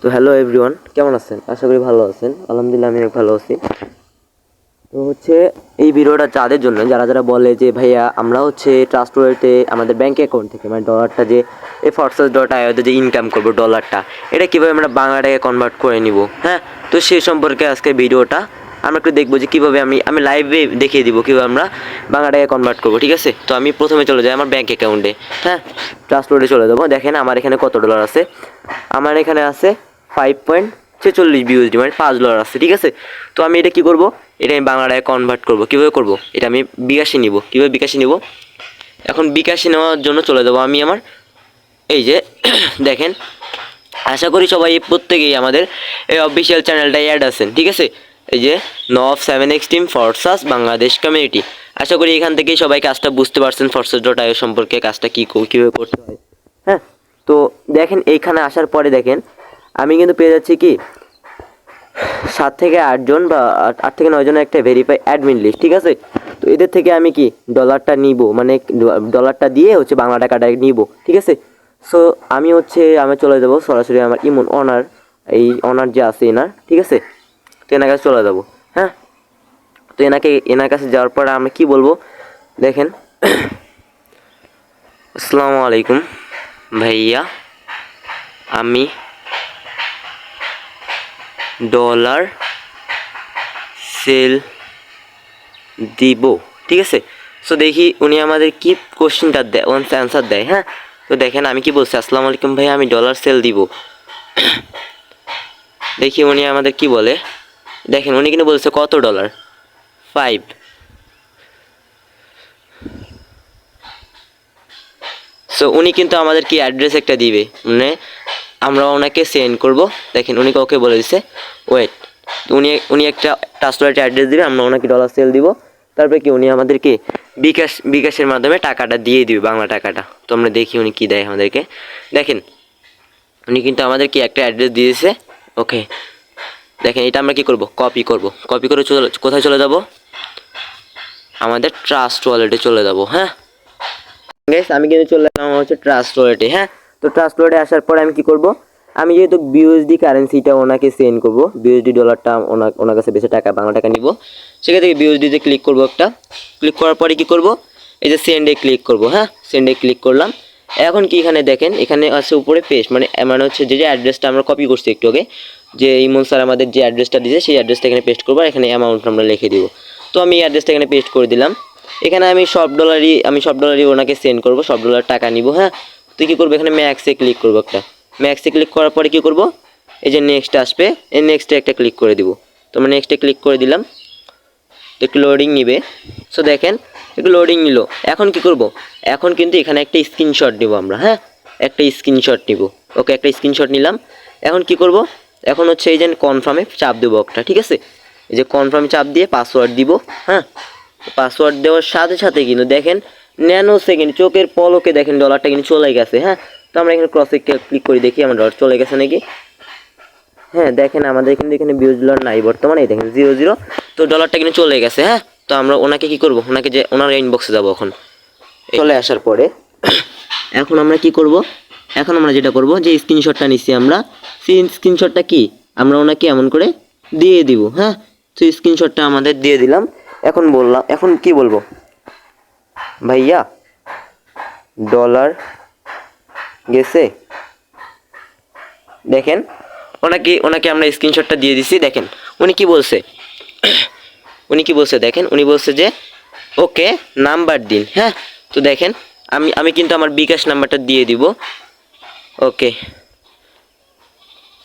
তো hello everyone, কেমন আছেন? আশা করি ভালো আছেন। আলহামদুলিল্লাহ আমি ভালো আছি। তো এই ভিডিওটা যাদের জন্য, যারা যারা বলে যে ভাইয়া আমরা ট্রাস্ট ওয়ালেটে আমাদের ব্যাঙ্ক অ্যাকাউন্ট থেকে মানে ডলারটা যে Forex.io যে ইনকাম করবো ডলারটা, এটা কীভাবে আমরা বাংলা টাকায় কনভার্ট করে নিব। হ্যাঁ, তো সেই সম্পর্কে আজকে ভিডিওটা আমরা একটু দেখবো যে কীভাবে আমি লাইভে দেখিয়ে দিব কীভাবে আমরা বাংলা টাকায় কনভার্ট করবো। ঠিক আছে, তো আমি প্রথমে চলে যাই আমার ব্যাঙ্ক অ্যাকাউন্টে। হ্যাঁ, ট্রাস্ট ওয়ালেটে চলে যাবো। দেখেন আমার এখানে কত ডলার আছে। আমার এখানে আছে 5.46 BUSD, মানে $5 আছে। ঠিক আছে, তো আমি এটা কী করবো, এটা আমি বাংলা টাকায় কনভার্ট করবো। কীভাবে করবো, এটা আমি বিকাশে নিব। কীভাবে বিকাশে নিব, এখন বিকাশে নেওয়ার জন্য চলে যাবো আমি আমার এই যে দেখেন, আশা করি সবাই প্রত্যেকেই আমাদের এই অফিসিয়াল চ্যানেলটাই অ্যাড আছেন। ঠিক আছে, এই যে নফ 7x টিম ফরসাস বাংলাদেশ কমিউনিটি। আশা করি এখান থেকেই সবাই কাজটা বুঝতে পারছেন Forex.io সম্পর্কে, কাজটা কীভাবে করতে হয়। হ্যাঁ, তো দেখেন এইখানে আসার পরে দেখেন আমি কিন্তু পেয়ে যাচ্ছি কি 7 থেকে 8 জন বা 8 থেকে 9 জনের একটা ভেরিফাই অ্যাডমিন লিস্ট। ঠিক আছে, তো এদের থেকে আমি কি ডলারটা নিব, মানে ডলারটা দিয়ে বাংলা টাকাটা নিব। ঠিক আছে, সো আমি চলে যাব সরাসরি আমার ইমন অনার, এই অনার যে আছে এনার। ঠিক আছে, তো এনার কাছে চলে যাব। হ্যাঁ, তো এনার কাছে যাওয়ার পর আমি কি বলবো দেখেন আসসালামু আলাইকুম ভাইয়া, আমি ডলার সেল দিব। ঠিক আছে, সো দেখি উনি আমাদের কি কোশ্চেনটা দেয়, অ্যান্সার দেয়। হ্যাঁ, তো দেখেন আমি কি বলছি, আসসালামু আলাইকুম ভাইয়া, আমি ডলার সেল দিব। দেখি উনি আমাদের কি বলে। দেখেন উনি কিন্তু বলছে কত ডলার, 5। সো উনি কিন্তু আমাদের কি অ্যাড্রেস একটা দিবে, মানে আমরা ওনাকে সেন্ড করব। দেখেন উনি কাউকে বলে দিছে ওয়েট, উনি একটা ট্রাস্ট ওয়ালেট অ্যাড্রেস দিবে, আমরা ওনাকে ডলার সেল দিব। তারপরে কি উনি আমাদেরকে বিকাশের মাধ্যমে টাকাটা দিয়ে দিবে, বাংলা টাকাটা। তো আমরা দেখি উনি কি দেয় আমাদেরকে। দেখেন উনি কিন্তু আমাদেরকে একটা অ্যাড্রেস দিয়েছে। ওকে, দেখেন এটা আমরা কি করব, কপি করে কোথায় চলে যাব, আমাদের ট্রাস্ট ওয়ালেটে চলে যাব। হ্যাঁ গাইস, আমি কিন্তু চলে এলাম ট্রাস্ট ওয়ালেটে। হ্যাঁ, তো ট্রাস্ট ওয়ালেটে আসার পরে আমি কি করব, আমি যেহেতু বিউএসডি কারেন্সিটা ওনাকে সেন্ড করব, বিউএসডি ডলারটা ওনার কাছে বেশি টাকা বাংলা টাকা নিব, সেখান থেকে বিউএসডিতে ক্লিক করব। একটা ক্লিক করার পরে কি করব, এই যে সেন্ডে ক্লিক করব। হ্যাঁ, সেন্ডে ক্লিক করলাম। এখন কি এখানে দেখেন, এখানে আছে উপরে পেস্ট, মানে যে অ্যাড্রেসটা আমরা কপি করছি একটু আগে, যে ইমন স্যার আমাদের যে অ্যাড্রেসটা দিয়েছে সেই অ্যাড্রেসটা এখানে পেস্ট করবো। এখানে অ্যামাউন্ট আমরা লিখে দিব। তো আমি এই অ্যাড্রেসটা এখানে পেস্ট করে দিলাম। এখানে আমি সব ডলারই ওনাকে সেন্ড করব, সব ডলার টাকা নিব। হ্যাঁ, তুই কী করবো, এখানে ম্যাক্সে ক্লিক করবো। একটা ম্যাক্সে ক্লিক করার পরে কী করব, এই যে নেক্সট আসবে, এই নেক্সটে একটা ক্লিক করে দিব। তো আমরা নেক্সটে ক্লিক করে দিলাম, একটু লোডিং নিবে। সো দেখেন একটু লোডিং নিল। এখন কি করব, এখন কিন্তু এখানে একটা স্ক্রিনশট নিব আমরা। হ্যাঁ, একটা স্ক্রিনশট নিব। ওকে, একটা স্ক্রিনশট নিলাম। এখন কি করব, এখন এই যে কনফার্মে চাপ দেবো একটা। ঠিক আছে, এই যে কনফার্মে চাপ দিয়ে পাসওয়ার্ড দিব। হ্যাঁ, পাসওয়ার্ড দেওয়ার সাথে সাথে কিন্তু দেখেন ন্যানো সেকেন্ড, চোখের পলকে দেখেন ডলারটা কিন্তু চলে গেছে। হ্যাঁ, তো আমরা এখানে ক্রসে ক্লিক করে দেখি আমার ডলার চলে গেছে নাকি। হ্যাঁ, দেখেন আমাদের কিন্তু এখানে বিউএসডি ডলার নাই বর্তমানে, দেখেন 0 তো ডলারটা কিন্তু চলে গেছে। হ্যাঁ, তো আমরা ওনাকে কি করব, ওনাকে যে ওনার ইনবক্সে যাব। এখন চলে আসার পরে এখন আমরা কি করব, এখন আমরা যেটা করব, যে স্ক্রিনশটটা নিচ্ছি আমরা, সেই স্ক্রিনশটটা কি আমরা ওনাকে এমন করে দিয়ে দিব। হ্যাঁ, তো স্ক্রিনশটটা আমাদের দিয়ে দিলাম। এখন কি বলবো, ভাইয়া ডলার গেছে। দেখেন ওনাকে আমরা স্ক্রিনশটটা দিয়ে দিছি। দেখেন উনি কি বলছে, দেখেন উনি বলছে যে ওকে নাম্বার দিন। হ্যাঁ, তো দেখেন আমি কিন্তু আমার বিকাশ নাম্বারটা দিয়ে দিব। ওকে,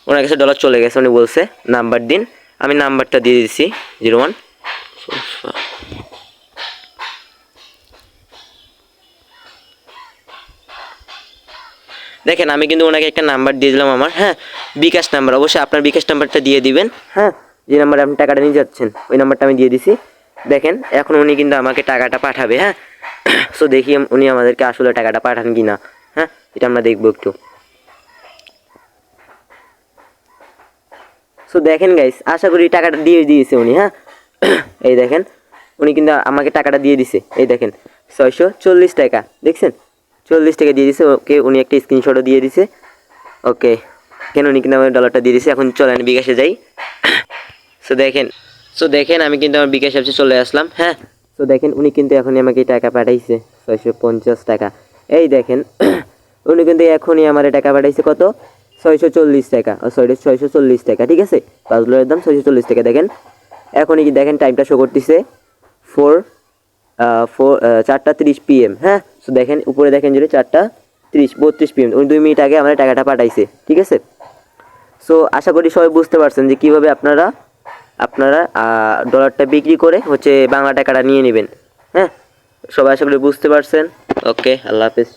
ওনার কাছে ডলার চলে গেছে, উনি বলছে নাম্বার দিন, আমি নাম্বারটা দিয়ে দিছি 01। দেখেন আমি কিন্তু ওনাকে একটা নাম্বার দিয়ে দিলাম আমার। হ্যাঁ, বিকাশ নাম্বার, অবশ্যই আপনার বিকাশ নাম্বারটা দিয়ে দিবেন। হ্যাঁ, যে নাম্বারে আপনি টাকাটা নিয়ে যাচ্ছেন ওই নাম্বারটা আমি দিয়ে দিছি। দেখেন এখন উনি কিন্তু আমাকে টাকাটা পাঠাবে। হ্যাঁ, সো দেখি উনি আমাদেরকে আসলে টাকাটা পাঠান কি না। হ্যাঁ, এটা আমরা দেখবো একটু। সো দেখেন গাইস, আশা করি টাকাটা দিয়ে দিয়েছে উনি। হ্যাঁ, এই দেখেন উনি কিন্তু আমাকে টাকাটা দিয়ে দিছে। এই দেখেন 640 টাকা, দেখছেন 40 টাকা দিয়ে দিছে। ওকে, উনি একটা স্ক্রিনশটও দিয়ে দিছে। ওকে, কেন উনি কিন্তু আমার ডলারটা দিয়ে দিয়েছে। এখন চলেন বিকাশে যাই। সো দেখেন আমি কিন্তু আমার বিকাশ অ্যাপসে চলে আসলাম। হ্যাঁ, সো দেখেন উনি কিন্তু এখনই আমাকে টাকা পাঠাইছে 650 টাকা। এই দেখেন উনি কিন্তু এখনই আমার টাকা পাঠাইছে কত, 640 টাকা, সরি 640 টাকা, ঠিক আছে। $5 দাম 640 টাকা। দেখেন এখনই কি দেখেন টাইমটা শো করতেছে 4:30 PM। হ্যাঁ, সো দেখেন উপরে দেখেন যদি 4:32 PM, উনি 2 মিনিট আগে আমার টাকাটা পাঠাইছে, ঠিক আছে। সো আশা করি সবাই বুঝতে পারছেন যে কীভাবে আপনারা ডলারটা বিক্রি করে হচ্ছে বাংলা টাকাটা নিয়ে নেবেন। হ্যাঁ, সবাই আশা করি বুঝতে পারছেন। ওকে, আল্লাহ হাফেজ।